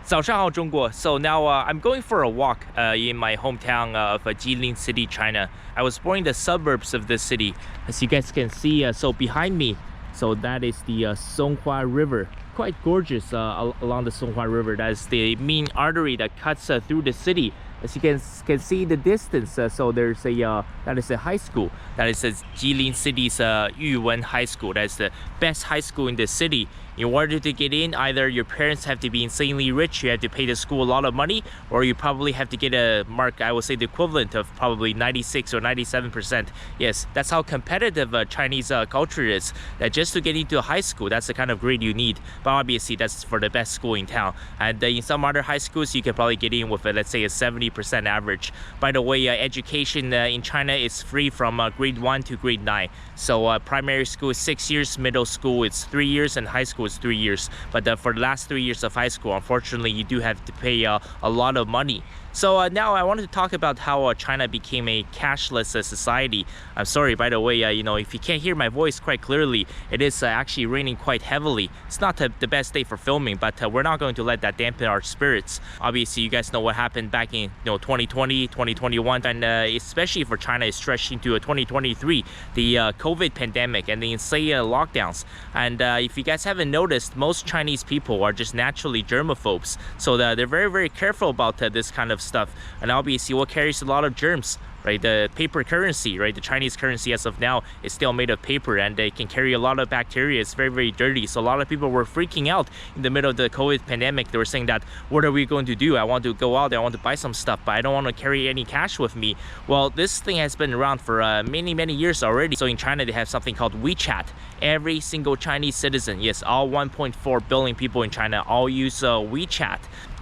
早上好，中国. So now I'm going for a walk in my hometown of Jilin City, China. I was born in the suburbs of this city. As you guys can see, so behind me, so that is the Songhua River. Quite gorgeous along the Songhua River. That is the main artery that cuts through the city. As you can see in the distance, so there's that is a high school. That is Jilin City's Yuwen High School. That's the best high school in the city. In order to get in, either your parents have to be insanely rich, you have to pay the school a lot of money, or you probably have to get a mark, I would say the equivalent of probably 96 or 97%. Yes, that's how competitive Chinese culture is. That just to get into a high school, that's the kind of grade you need. But obviously, that's for the best school in town. And in some other high schools, you can probably get in with, let's say, a 70% average. By the way, education in China is free from grade 1 to grade 9. So primary school is 6 years, middle school is 3 years, and high school is 3 years. But for the last 3 years of high school, unfortunately, you do have to pay a lot of money. So now I wanted to talk about how China became a cashless society. I'm sorry, by the way, if you can't hear my voice quite clearly, it is actually raining quite heavily. It's not the best day for filming, but we're not going to let that dampen our spirits. Obviously, you guys know what happened back in 2020, 2021, and especially for China, it stretched into 2023, the COVID pandemic and the insane lockdowns. And if you guys haven't noticed, most Chinese people are just naturally germaphobes. So they're very, very careful about this kind of stuff. And obviously what carries a lot of germs, right? The paper currency, right? The Chinese currency as of now is still made of paper, and they can carry a lot of bacteria. It's very, very dirty. So a lot of people were freaking out in the middle of the COVID pandemic. They were saying that, what are we going to do? I want to go out there, I want to buy some stuff, but I don't want to carry any cash with me. Well, this thing has been around for many, many years already. So in China, they have something called WeChat. Every single Chinese citizen, yes, all 1.4 billion people in China all use WeChat.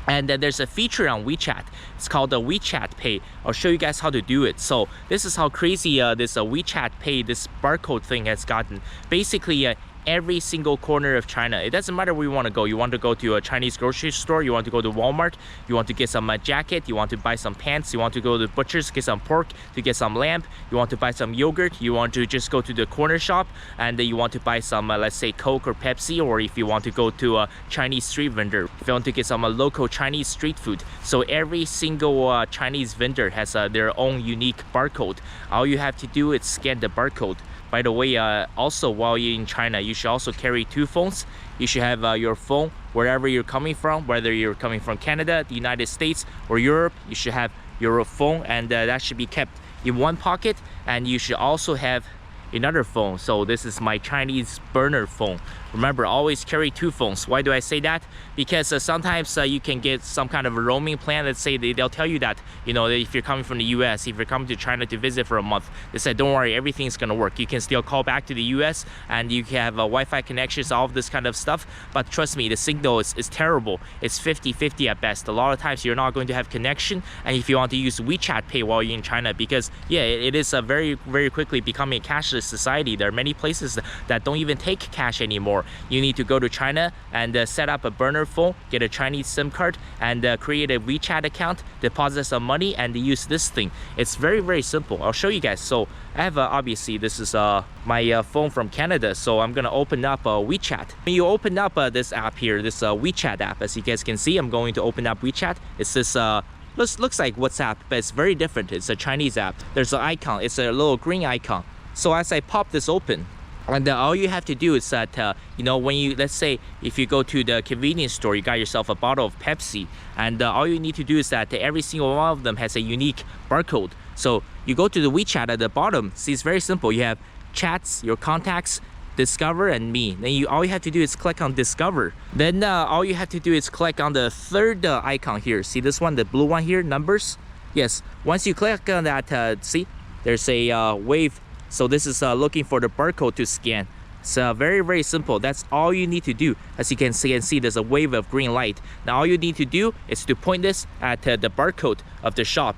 And then there's a feature on WeChat. It's called the WeChat Pay. I'll show you guys how to do it. So this is how crazy this WeChat Pay, this barcode thing has gotten. Basically, every single corner of China. It doesn't matter where you want to go. You want to go to a Chinese grocery store, you want to go to Walmart, you want to get some jacket, you want to buy some pants, you want to go to the butcher's, get some pork, to get some lamb, you want to buy some yogurt, you want to just go to the corner shop, and you want to buy some, let's say, Coke or Pepsi, or if you want to go to a Chinese street vendor, if you want to get some local Chinese street food. So every single Chinese vendor has their own unique barcode. All you have to do is scan the barcode. By the way, also while you're in China, you should also carry 2 phones. You should have your phone wherever you're coming from, whether you're coming from Canada, the United States, or Europe. You should have your phone, and that should be kept in one pocket. And you should also have another phone. So this is my Chinese burner phone. Remember, always carry 2 phones. Why do I say that? Because sometimes you can get some kind of a roaming plan. Let's say they'll tell you that, if you're coming from the US, if you're coming to China to visit for a month, they said, don't worry, everything's gonna work. You can still call back to the US, and you can have Wi-Fi connections, all of this kind of stuff. But trust me, the signal is terrible. It's 50-50 at best. A lot of times you're not going to have connection. And if you want to use WeChat Pay while you're in China, because yeah, it is very, very quickly becoming a cashless society. There are many places that don't even take cash anymore. You need to go to China and set up a burner phone, get a Chinese SIM card, and create a WeChat account, deposit some money, and use this thing. It's very, very simple. I'll show you guys. So I have obviously this is my phone from Canada, so I'm gonna open up WeChat. When you open up this app here, this WeChat app, as you guys can see, I'm going to open up WeChat. It's this looks like WhatsApp, but it's very different. It's a Chinese app. There's an icon. It's a little green icon. So as I pop this open, and all you have to do is that, when you, let's say, if you go to the convenience store, you got yourself a bottle of Pepsi, and all you need to do is that every single one of them has a unique barcode. So you go to the WeChat at the bottom. See, it's very simple. You have chats, your contacts, Discover, and me. Then all you have to do is click on Discover. Then all you have to do is click on the third icon here. See this one, the blue one here, numbers? Yes, once you click on that, see, there's a wave. So this is looking for the barcode to scan. It's very, very simple. That's all you need to do. As you can see, there's a wave of green light. Now all you need to do is to point this at the barcode of the shop.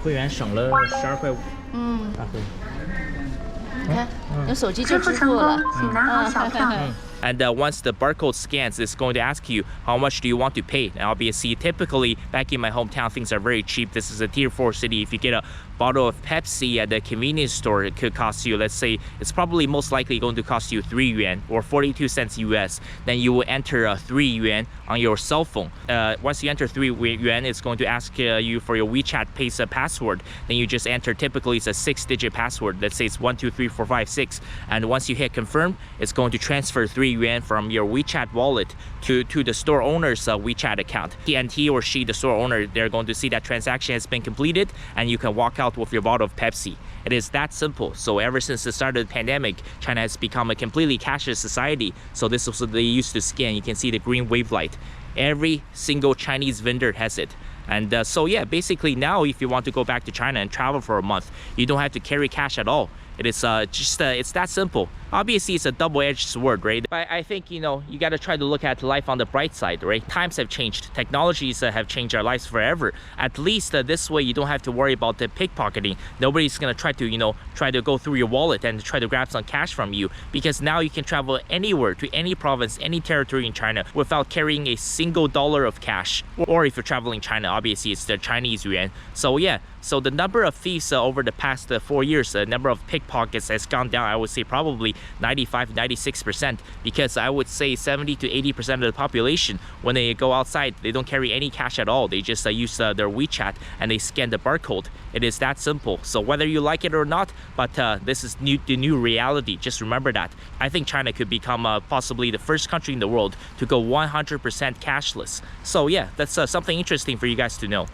会员省了12块5。你看，用手机就支付了。请拿好小票。And once the barcode scans, it's going to ask you how much do you want to pay. And obviously, typically back in my hometown, things are very cheap. This is a tier 4 city. If you get a bottle of Pepsi at the convenience store, it could cost you, let's say, it's probably most likely going to cost you 3 yuan or 42 cents US. Then you will enter 3 yuan on your cell phone. Once you enter 3 yuan, it's going to ask you for your WeChat Pay's password. Then you just enter, typically it's a 6-digit password. Let's say it's 123456. And once you hit confirm, it's going to transfer 3 yuan from your WeChat wallet to the store owner's WeChat account. He or she, the store owner, they're going to see that transaction has been completed, and you can walk out with your bottle of Pepsi. It is that simple. So ever since the start of the pandemic, China has become a completely cashless society. So this is what they used to scan. You can see the green wave light. Every single Chinese vendor has it. And so yeah, basically now if you want to go back to China and travel for a month, you don't have to carry cash at all. It is it's that simple. Obviously, it's a double-edged sword, right? But I think, you know, you got to try to look at life on the bright side, right? Times have changed. Technologies have changed our lives forever. At least this way, you don't have to worry about the pickpocketing. Nobody's going to try to, you know, try to go through your wallet and try to grab some cash from you, because now you can travel anywhere to any province, any territory in China without carrying a single dollar of cash. Or if you're traveling China, obviously, it's the Chinese yuan. So yeah, so the number of thieves over the past 4 years, the number of pickpockets has gone down, I would say probably 95-96%, because I would say 70 to 80% of the population, when they go outside, they don't carry any cash at all. They just use their WeChat and they scan the barcode. It is that simple. So whether you like it or not, but this is the new reality. Just remember that. I think China could become possibly the first country in the world to go 100% cashless. So yeah, that's something interesting for you guys to know.